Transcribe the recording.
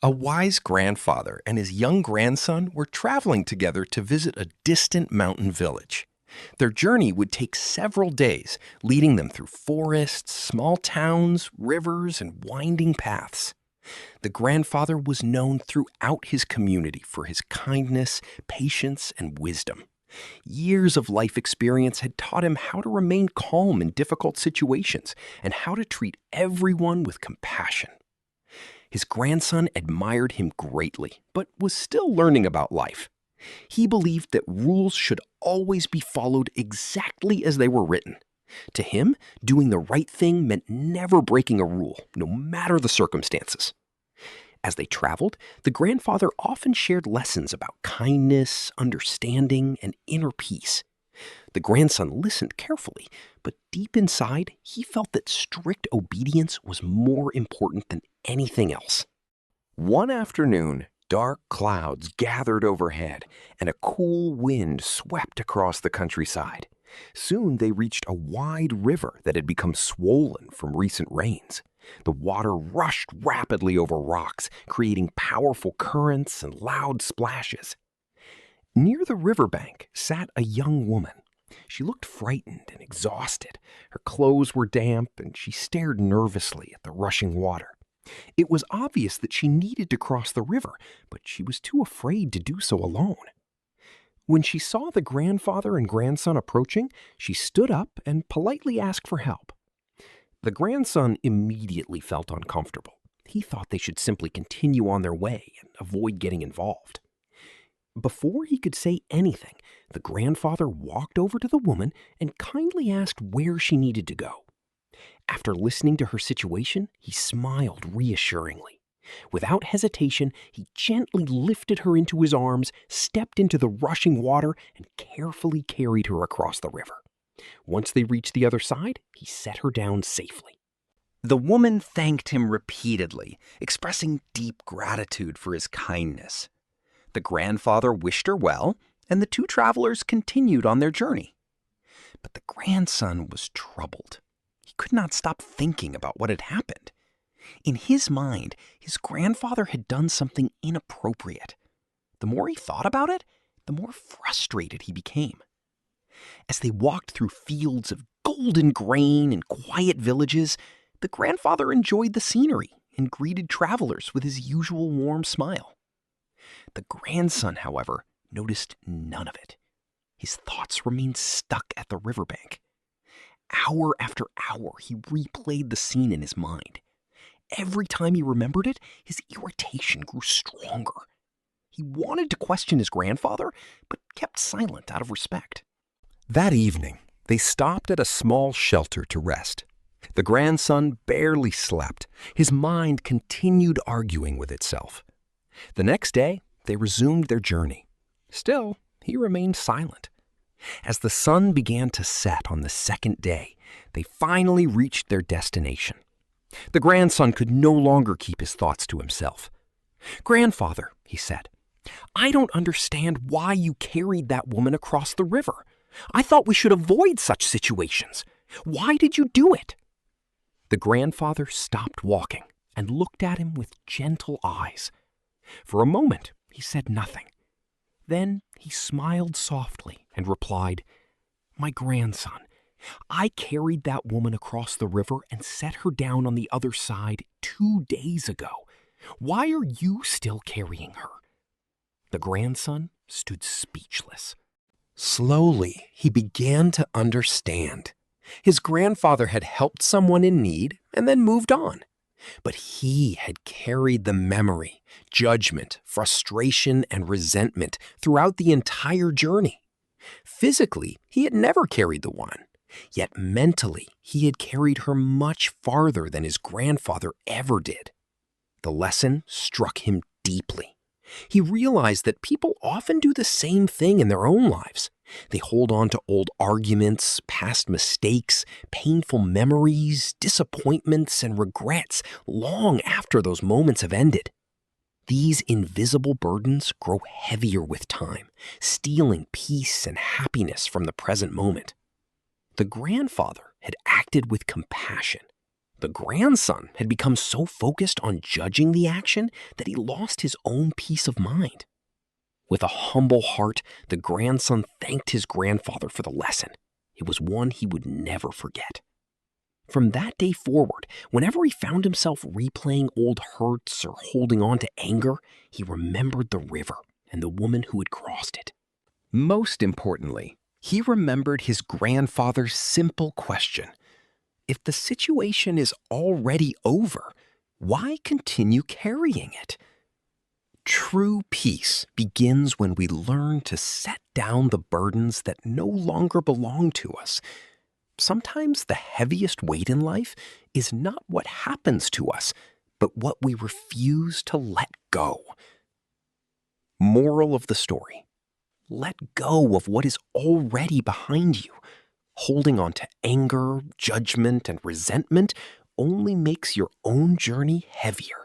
A wise grandfather and his young grandson were traveling together to visit a distant mountain village. Their journey would take several days, leading them through forests, small towns, rivers, and winding paths. The grandfather was known throughout his community for his kindness, patience, and wisdom. Years of life experience had taught him how to remain calm in difficult situations and how to treat everyone with compassion. His grandson admired him greatly, but was still learning about life. He believed that rules should always be followed exactly as they were written. To him, doing the right thing meant never breaking a rule, no matter the circumstances. As they traveled, the grandfather often shared lessons about kindness, understanding, and inner peace. The grandson listened carefully, but deep inside, he felt that strict obedience was more important than anything else. One afternoon, dark clouds gathered overhead, and a cool wind swept across the countryside. Soon they reached a wide river that had become swollen from recent rains. The water rushed rapidly over rocks, creating powerful currents and loud splashes. Near the riverbank sat a young woman. She looked frightened and exhausted. Her clothes were damp, and she stared nervously at the rushing water. It was obvious that she needed to cross the river, but she was too afraid to do so alone. When she saw the grandfather and grandson approaching, she stood up and politely asked for help. The grandson immediately felt uncomfortable. He thought they should simply continue on their way and avoid getting involved. Before he could say anything, the grandfather walked over to the woman and kindly asked where she needed to go. After listening to her situation, he smiled reassuringly. Without hesitation, he gently lifted her into his arms, stepped into the rushing water, and carefully carried her across the river. Once they reached the other side, he set her down safely. The woman thanked him repeatedly, expressing deep gratitude for his kindness. The grandfather wished her well, and the two travelers continued on their journey. But the grandson was troubled. He could not stop thinking about what had happened. In his mind, his grandfather had done something inappropriate. The more he thought about it, the more frustrated he became. As they walked through fields of golden grain and quiet villages, the grandfather enjoyed the scenery and greeted travelers with his usual warm smile. The grandson, however, noticed none of it. His thoughts remained stuck at the riverbank. Hour after hour, he replayed the scene in his mind. Every time he remembered it, his irritation grew stronger. He wanted to question his grandfather, but kept silent out of respect. That evening, they stopped at a small shelter to rest. The grandson barely slept. His mind continued arguing with itself. The next day, they resumed their journey. Still, he remained silent. As the sun began to set on the second day, they finally reached their destination. The grandson could no longer keep his thoughts to himself. "Grandfather," he said, "I don't understand why you carried that woman across the river. I thought we should avoid such situations. Why did you do it?" The grandfather stopped walking and looked at him with gentle eyes. For a moment, he said nothing. Then he smiled softly and replied, "My grandson, I carried that woman across the river and set her down on the other side 2 days ago. Why are you still carrying her?" The grandson stood speechless. Slowly, he began to understand. His grandfather had helped someone in need and then moved on. But he had carried the memory, judgment, frustration, and resentment throughout the entire journey. Physically, he had never carried the woman. Yet mentally, he had carried her much farther than his grandfather ever did. The lesson struck him deeply. He realized that people often do the same thing in their own lives. They hold on to old arguments, past mistakes, painful memories, disappointments, and regrets long after those moments have ended. These invisible burdens grow heavier with time, stealing peace and happiness from the present moment. The grandfather had acted with compassion, The grandson had become so focused on judging the action that he lost his own peace of mind. With a humble heart, the grandson thanked his grandfather for the lesson. It was one he would never forget. From that day forward, whenever he found himself replaying old hurts or holding on to anger, he remembered the river and the woman who had crossed it. Most importantly, he remembered his grandfather's simple question: if the situation is already over, why continue carrying it? True peace begins when we learn to set down the burdens that no longer belong to us. Sometimes the heaviest weight in life is not what happens to us, but what we refuse to let go. Moral of the story: let go of what is already behind you. Holding on to anger, judgment, and resentment only makes your own journey heavier.